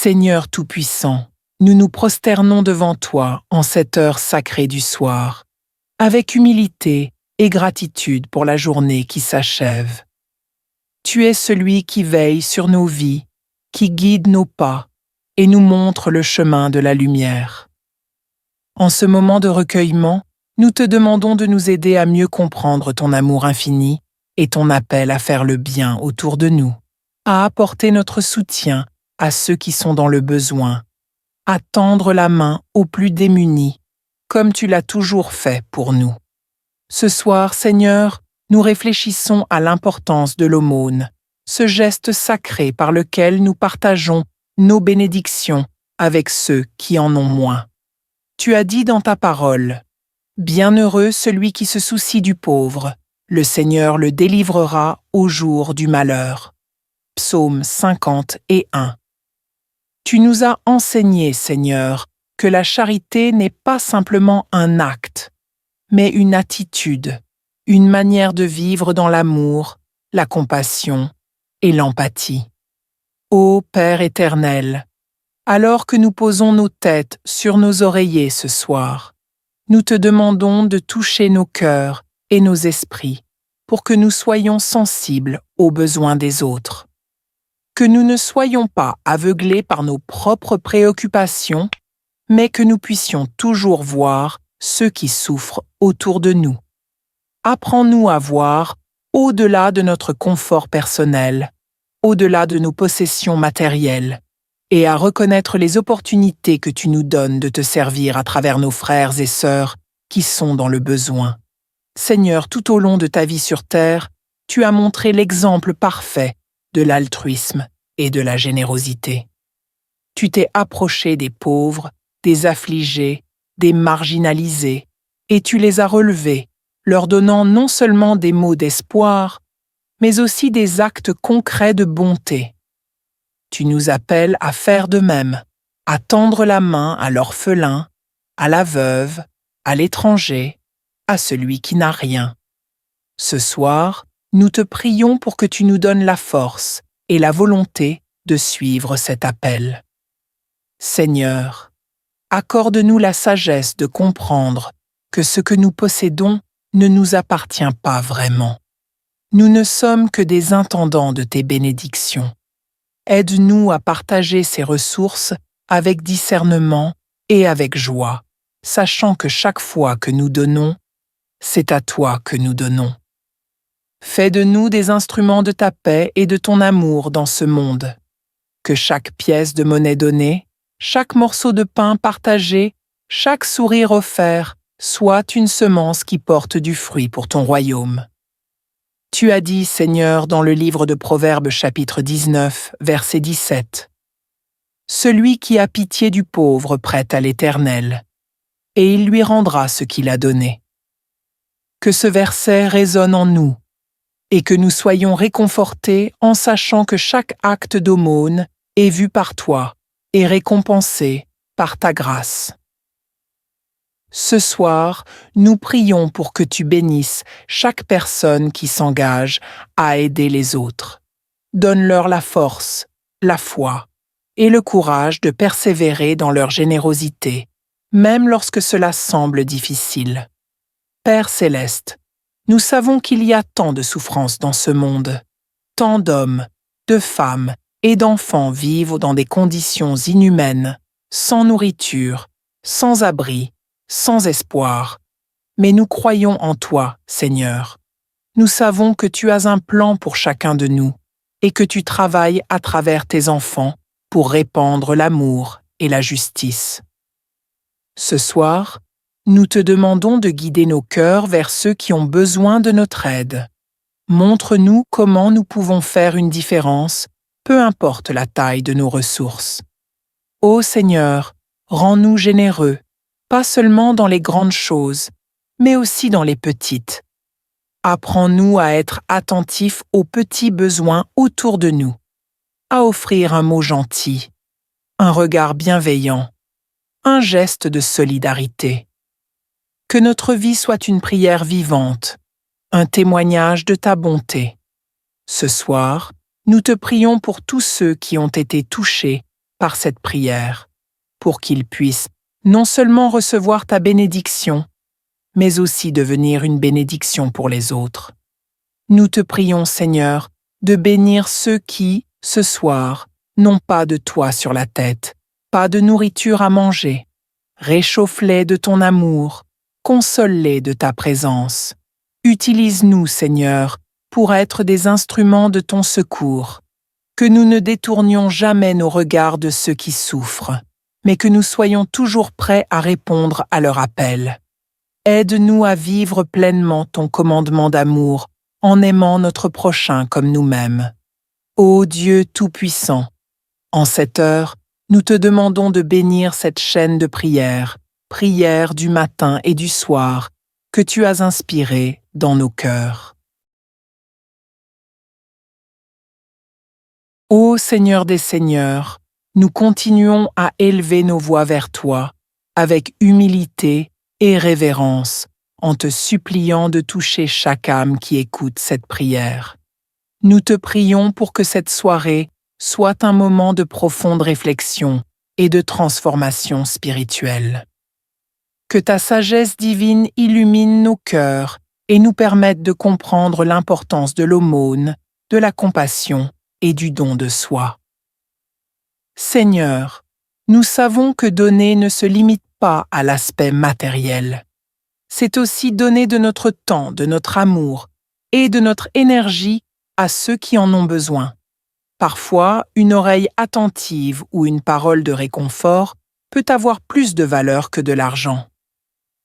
Seigneur Tout-Puissant, nous nous prosternons devant toi en cette heure sacrée du soir, avec humilité et gratitude pour la journée qui s'achève. Tu es celui qui veille sur nos vies, qui guide nos pas et nous montre le chemin de la lumière. En ce moment de recueillement, nous te demandons de nous aider à mieux comprendre ton amour infini et ton appel à faire le bien autour de nous, à apporter notre soutien à ceux qui sont dans le besoin, à tendre la main aux plus démunis, comme tu l'as toujours fait pour nous. Ce soir, Seigneur, nous réfléchissons à l'importance de l'aumône, ce geste sacré par lequel nous partageons nos bénédictions avec ceux qui en ont moins. Tu as dit dans ta parole, « Bienheureux celui qui se soucie du pauvre, le Seigneur le délivrera au jour du malheur. » Psaume 51. Tu nous as enseigné, Seigneur, que la charité n'est pas simplement un acte, mais une attitude, une manière de vivre dans l'amour, la compassion et l'empathie. Ô Père éternel, alors que nous posons nos têtes sur nos oreillers ce soir, nous te demandons de toucher nos cœurs et nos esprits pour que nous soyons sensibles aux besoins des autres. Que nous ne soyons pas aveuglés par nos propres préoccupations, mais que nous puissions toujours voir ceux qui souffrent autour de nous. Apprends-nous à voir au-delà de notre confort personnel, au-delà de nos possessions matérielles, et à reconnaître les opportunités que tu nous donnes de te servir à travers nos frères et sœurs qui sont dans le besoin. Seigneur, tout au long de ta vie sur terre, tu as montré l'exemple parfait de l'altruisme et de la générosité. Tu t'es approché des pauvres, des affligés, des marginalisés, et tu les as relevés, leur donnant non seulement des mots d'espoir, mais aussi des actes concrets de bonté. Tu nous appelles à faire de même, à tendre la main à l'orphelin, à la veuve, à l'étranger, à celui qui n'a rien. Ce soir, nous te prions pour que tu nous donnes la force et la volonté de suivre cet appel. Seigneur, accorde-nous la sagesse de comprendre que ce que nous possédons ne nous appartient pas vraiment. Nous ne sommes que des intendants de tes bénédictions. Aide-nous à partager ces ressources avec discernement et avec joie, sachant que chaque fois que nous donnons, c'est à toi que nous donnons. Fais de nous des instruments de ta paix et de ton amour dans ce monde. Que chaque pièce de monnaie donnée, chaque morceau de pain partagé, chaque sourire offert soit une semence qui porte du fruit pour ton royaume. Tu as dit, Seigneur, dans le livre de Proverbes chapitre 19, verset 17, « Celui qui a pitié du pauvre prête à l'Éternel, et il lui rendra ce qu'il a donné. » Que ce verset résonne en nous, et que nous soyons réconfortés en sachant que chaque acte d'aumône est vu par toi et récompensé par ta grâce. Ce soir, nous prions pour que tu bénisses chaque personne qui s'engage à aider les autres. Donne-leur la force, la foi et le courage de persévérer dans leur générosité, même lorsque cela semble difficile. Père céleste, nous savons qu'il y a tant de souffrances dans ce monde. Tant d'hommes, de femmes et d'enfants vivent dans des conditions inhumaines, sans nourriture, sans abri, sans espoir. Mais nous croyons en toi, Seigneur. Nous savons que tu as un plan pour chacun de nous et que tu travailles à travers tes enfants pour répandre l'amour et la justice. Ce soir, nous te demandons de guider nos cœurs vers ceux qui ont besoin de notre aide. Montre-nous comment nous pouvons faire une différence, peu importe la taille de nos ressources. Ô Seigneur, rends-nous généreux, pas seulement dans les grandes choses, mais aussi dans les petites. Apprends-nous à être attentifs aux petits besoins autour de nous, à offrir un mot gentil, un regard bienveillant, un geste de solidarité. Que notre vie soit une prière vivante, un témoignage de ta bonté. Ce soir, nous te prions pour tous ceux qui ont été touchés par cette prière, pour qu'ils puissent non seulement recevoir ta bénédiction, mais aussi devenir une bénédiction pour les autres. Nous te prions, Seigneur, de bénir ceux qui, ce soir, n'ont pas de toit sur la tête, pas de nourriture à manger. Réchauffe-les de ton amour, console-les de ta présence. Utilise-nous, Seigneur, pour être des instruments de ton secours. Que nous ne détournions jamais nos regards de ceux qui souffrent, mais que nous soyons toujours prêts à répondre à leur appel. Aide-nous à vivre pleinement ton commandement d'amour en aimant notre prochain comme nous-mêmes. Ô Dieu Tout-Puissant, en cette heure, nous te demandons de bénir cette chaîne de prières, prières du matin et du soir, que tu as inspirées dans nos cœurs. Ô Seigneur des Seigneurs, nous continuons à élever nos voix vers toi, avec humilité et révérence, en te suppliant de toucher chaque âme qui écoute cette prière. Nous te prions pour que cette soirée soit un moment de profonde réflexion et de transformation spirituelle. Que ta sagesse divine illumine nos cœurs et nous permette de comprendre l'importance de l'aumône, de la compassion et du don de soi. Seigneur, nous savons que donner ne se limite pas à l'aspect matériel. C'est aussi donner de notre temps, de notre amour et de notre énergie à ceux qui en ont besoin. Parfois, une oreille attentive ou une parole de réconfort peut avoir plus de valeur que de l'argent.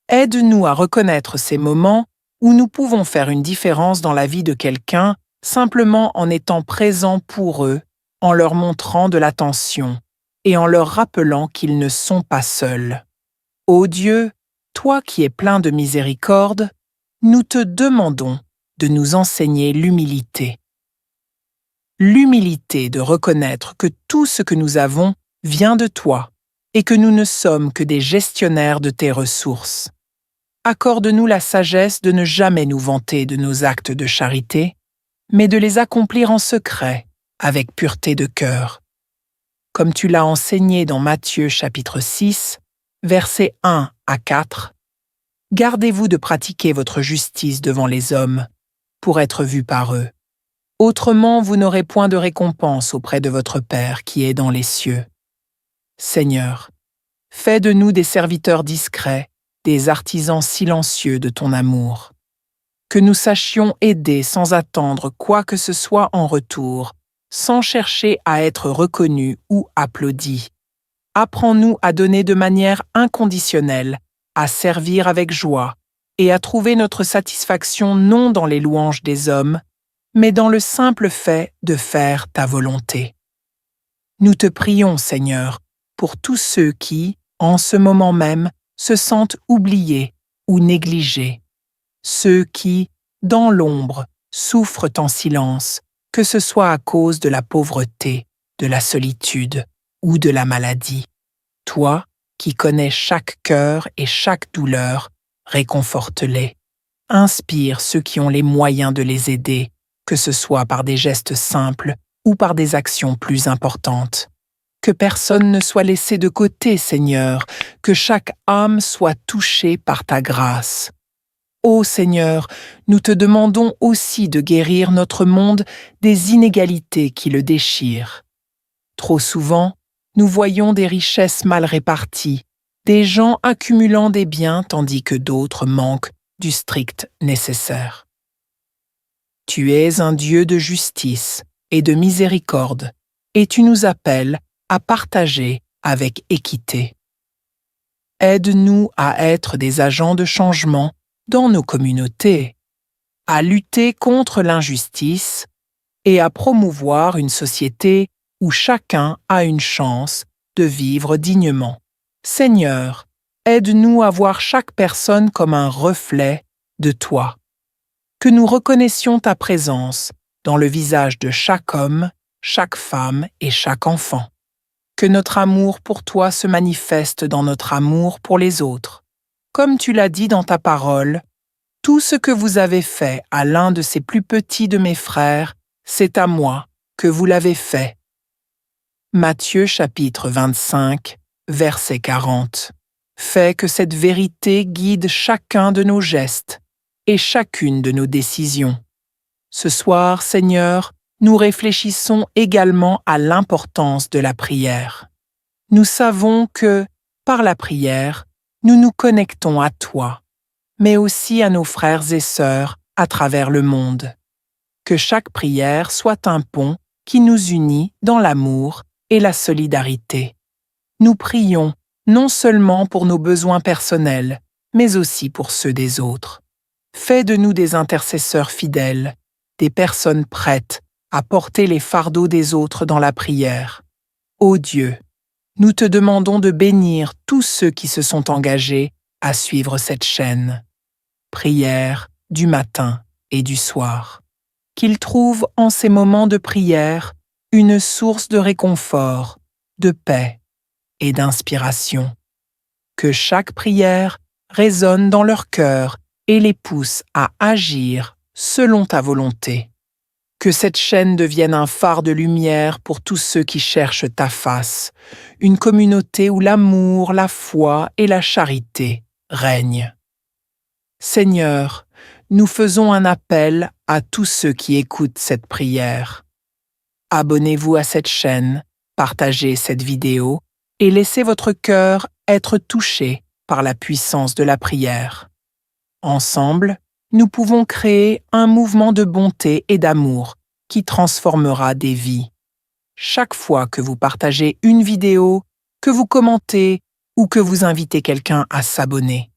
Aide-nous à reconnaître ces moments où nous pouvons faire une différence dans la vie de quelqu'un simplement en étant présents pour eux, en leur montrant de l'attention et en leur rappelant qu'ils ne sont pas seuls. Ô Dieu, toi qui es plein de miséricorde, nous te demandons de nous enseigner l'humilité. L'humilité de reconnaître que tout ce que nous avons vient de toi et que nous ne sommes que des gestionnaires de tes ressources. Accorde-nous la sagesse de ne jamais nous vanter de nos actes de charité, mais de les accomplir en secret, avec pureté de cœur. Comme tu l'as enseigné dans Matthieu chapitre 6, versets 1 à 4, gardez-vous de pratiquer votre justice devant les hommes, pour être vus par eux. Autrement, vous n'aurez point de récompense auprès de votre Père qui est dans les cieux. Seigneur, fais de nous des serviteurs discrets, des artisans silencieux de ton amour. Que nous sachions aider sans attendre quoi que ce soit en retour, sans chercher à être reconnus ou applaudis. Apprends-nous à donner de manière inconditionnelle, à servir avec joie et à trouver notre satisfaction non dans les louanges des hommes, mais dans le simple fait de faire ta volonté. Nous te prions, Seigneur, pour tous ceux qui, en ce moment même, se sentent oubliés ou négligés, ceux qui, dans l'ombre, souffrent en silence, que ce soit à cause de la pauvreté, de la solitude ou de la maladie. Toi, qui connais chaque cœur et chaque douleur, réconforte-les. Inspire ceux qui ont les moyens de les aider, que ce soit par des gestes simples ou par des actions plus importantes. Que personne ne soit laissé de côté, Seigneur, que chaque âme soit touchée par ta grâce. Ô Seigneur, nous te demandons aussi de guérir notre monde des inégalités qui le déchirent. Trop souvent, nous voyons des richesses mal réparties, des gens accumulant des biens tandis que d'autres manquent du strict nécessaire. Tu es un Dieu de justice et de miséricorde, et tu nous appelles à partager avec équité. Aide-nous à être des agents de changement dans nos communautés, à lutter contre l'injustice et à promouvoir une société où chacun a une chance de vivre dignement. Seigneur, aide-nous à voir chaque personne comme un reflet de toi. Que nous reconnaissions ta présence dans le visage de chaque homme, chaque femme et chaque enfant. Que notre amour pour toi se manifeste dans notre amour pour les autres. Comme tu l'as dit dans ta parole, tout ce que vous avez fait à l'un de ces plus petits de mes frères, c'est à moi que vous l'avez fait. Matthieu chapitre 25, verset 40. Fais que cette vérité guide chacun de nos gestes et chacune de nos décisions. Ce soir, Seigneur, nous réfléchissons également à l'importance de la prière. Nous savons que, par la prière, nous nous connectons à toi, mais aussi à nos frères et sœurs à travers le monde. Que chaque prière soit un pont qui nous unit dans l'amour et la solidarité. Nous prions non seulement pour nos besoins personnels, mais aussi pour ceux des autres. Fais de nous des intercesseurs fidèles, des personnes prêtes à porter les fardeaux des autres dans la prière. Ô Dieu, nous te demandons de bénir tous ceux qui se sont engagés à suivre cette chaîne. Prière du matin et du soir. Qu'ils trouvent en ces moments de prière une source de réconfort, de paix et d'inspiration. Que chaque prière résonne dans leur cœur et les pousse à agir selon ta volonté. Que cette chaîne devienne un phare de lumière pour tous ceux qui cherchent ta face, une communauté où l'amour, la foi et la charité règnent. Seigneur, nous faisons un appel à tous ceux qui écoutent cette prière. Abonnez-vous à cette chaîne, partagez cette vidéo et laissez votre cœur être touché par la puissance de la prière. Ensemble, nous pouvons créer un mouvement de bonté et d'amour qui transformera des vies. Chaque fois que vous partagez une vidéo, que vous commentez ou que vous invitez quelqu'un à s'abonner,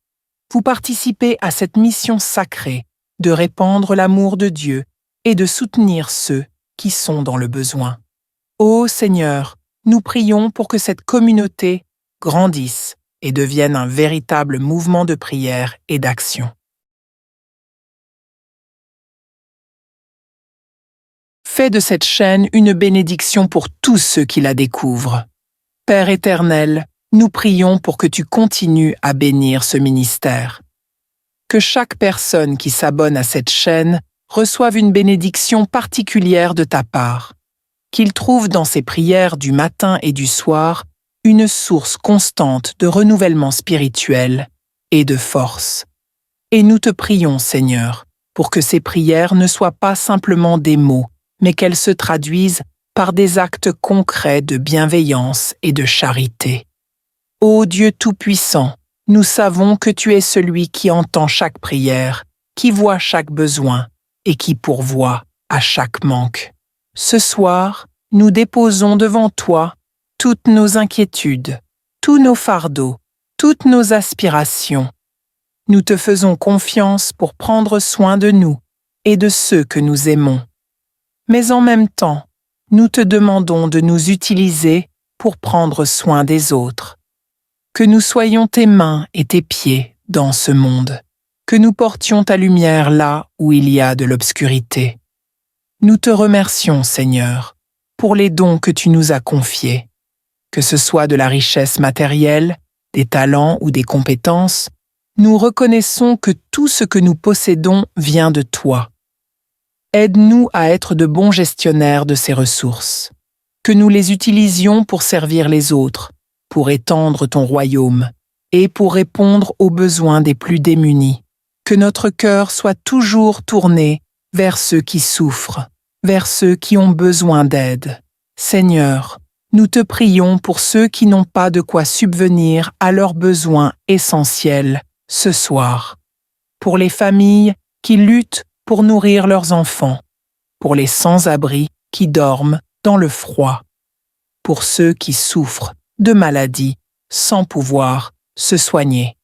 vous participez à cette mission sacrée de répandre l'amour de Dieu et de soutenir ceux qui sont dans le besoin. Ô Seigneur, nous prions pour que cette communauté grandisse et devienne un véritable mouvement de prière et d'action. Fais de cette chaîne une bénédiction pour tous ceux qui la découvrent. Père éternel, nous prions pour que tu continues à bénir ce ministère. Que chaque personne qui s'abonne à cette chaîne reçoive une bénédiction particulière de ta part. Qu'il trouve dans ses prières du matin et du soir une source constante de renouvellement spirituel et de force. Et nous te prions, Seigneur, pour que ces prières ne soient pas simplement des mots, mais qu'elles se traduisent par des actes concrets de bienveillance et de charité. Ô Dieu Tout-Puissant, nous savons que tu es celui qui entend chaque prière, qui voit chaque besoin et qui pourvoit à chaque manque. Ce soir, nous déposons devant toi toutes nos inquiétudes, tous nos fardeaux, toutes nos aspirations. Nous te faisons confiance pour prendre soin de nous et de ceux que nous aimons. Mais en même temps, nous te demandons de nous utiliser pour prendre soin des autres. Que nous soyons tes mains et tes pieds dans ce monde, que nous portions ta lumière là où il y a de l'obscurité. Nous te remercions, Seigneur, pour les dons que tu nous as confiés, que ce soit de la richesse matérielle, des talents ou des compétences. Nous reconnaissons que tout ce que nous possédons vient de toi. Aide-nous à être de bons gestionnaires de ces ressources, que nous les utilisions pour servir les autres, pour étendre ton royaume et pour répondre aux besoins des plus démunis. Que notre cœur soit toujours tourné vers ceux qui souffrent, vers ceux qui ont besoin d'aide. Seigneur, nous te prions pour ceux qui n'ont pas de quoi subvenir à leurs besoins essentiels ce soir, pour les familles qui luttent pour nourrir leurs enfants, pour les sans-abri qui dorment dans le froid, pour ceux qui souffrent de maladies sans pouvoir se soigner.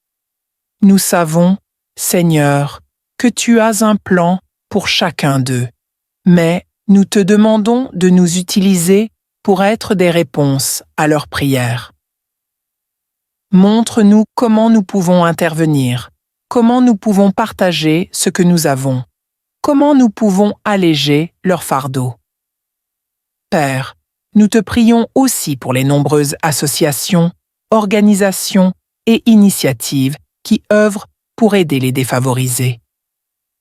Nous savons, Seigneur, que tu as un plan pour chacun d'eux, mais nous te demandons de nous utiliser pour être des réponses à leurs prières. Montre-nous comment nous pouvons intervenir, comment nous pouvons partager ce que nous avons, comment nous pouvons alléger leur fardeau. Père, nous te prions aussi pour les nombreuses associations, organisations et initiatives qui œuvrent pour aider les défavorisés.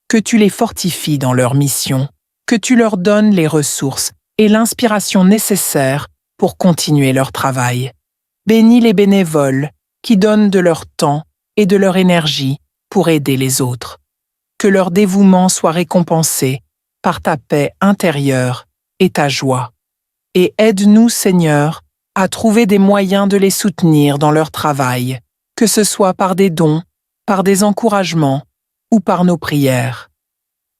Que tu les fortifies dans leur mission, que tu leur donnes les ressources et l'inspiration nécessaires pour continuer leur travail. Bénis les bénévoles qui donnent de leur temps et de leur énergie pour aider les autres. Que leur dévouement soit récompensé par ta paix intérieure et ta joie. Et aide-nous, Seigneur, à trouver des moyens de les soutenir dans leur travail, que ce soit par des dons, par des encouragements ou par nos prières.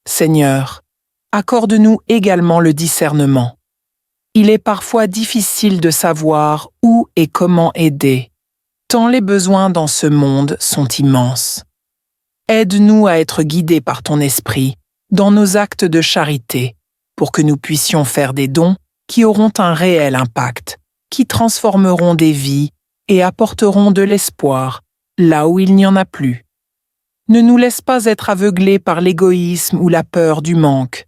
Seigneur, accorde-nous également le discernement. Il est parfois difficile de savoir où et comment aider, tant les besoins dans ce monde sont immenses. Aide-nous à être guidés par ton esprit dans nos actes de charité, pour que nous puissions faire des dons qui auront un réel impact, qui transformeront des vies et apporteront de l'espoir là où il n'y en a plus. Ne nous laisse pas être aveuglés par l'égoïsme ou la peur du manque,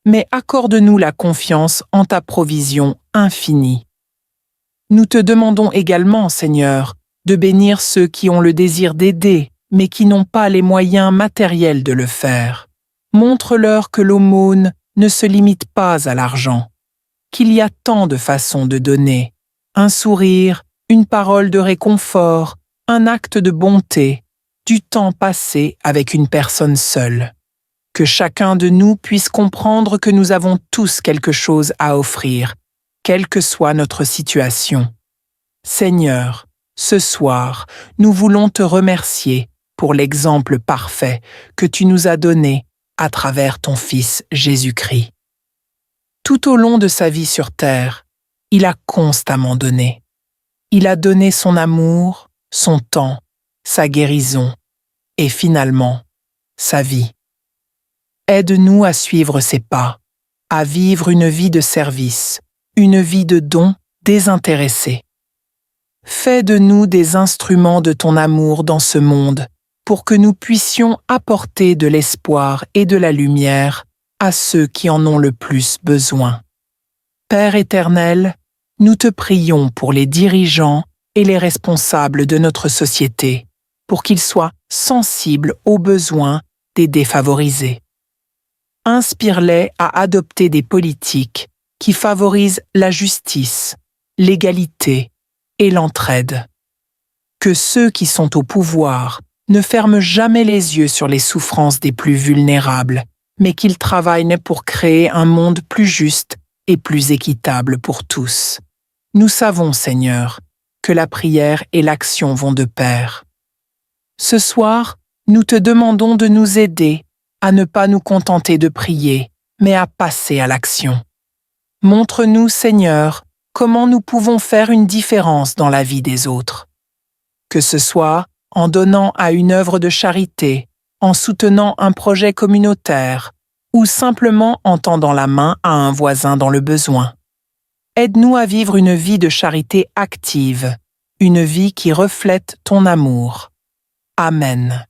mais accorde-nous la confiance en ta provision infinie. Nous te demandons également, Seigneur, de bénir ceux qui ont le désir d'aider, mais qui n'ont pas les moyens matériels de le faire. Montre-leur que l'aumône ne se limite pas à l'argent, qu'il y a tant de façons de donner. Un sourire, une parole de réconfort, un acte de bonté, du temps passé avec une personne seule. Que chacun de nous puisse comprendre que nous avons tous quelque chose à offrir, quelle que soit notre situation. Seigneur, ce soir, nous voulons te remercier pour l'exemple parfait que tu nous as donné à travers ton Fils Jésus-Christ. Tout au long de sa vie sur terre, il a constamment donné. Il a donné son amour, son temps, sa guérison et finalement, sa vie. Aide-nous à suivre ses pas, à vivre une vie de service, une vie de don désintéressé. Fais de nous des instruments de ton amour dans ce monde pour que nous puissions apporter de l'espoir et de la lumière à ceux qui en ont le plus besoin. Père éternel, nous te prions pour les dirigeants et les responsables de notre société, pour qu'ils soient sensibles aux besoins des défavorisés. Inspire-les à adopter des politiques qui favorisent la justice, l'égalité et l'entraide. Que ceux qui sont au pouvoir ne ferment jamais les yeux sur les souffrances des plus vulnérables, mais qu'ils travaillent pour créer un monde plus juste et plus équitable pour tous. Nous savons, Seigneur, que la prière et l'action vont de pair. Ce soir, nous te demandons de nous aider à ne pas nous contenter de prier, mais à passer à l'action. Montre-nous, Seigneur, comment nous pouvons faire une différence dans la vie des autres. Que ce soit en donnant à une œuvre de charité, en soutenant un projet communautaire, ou simplement en tendant la main à un voisin dans le besoin. Aide-nous à vivre une vie de charité active, une vie qui reflète ton amour. Amen.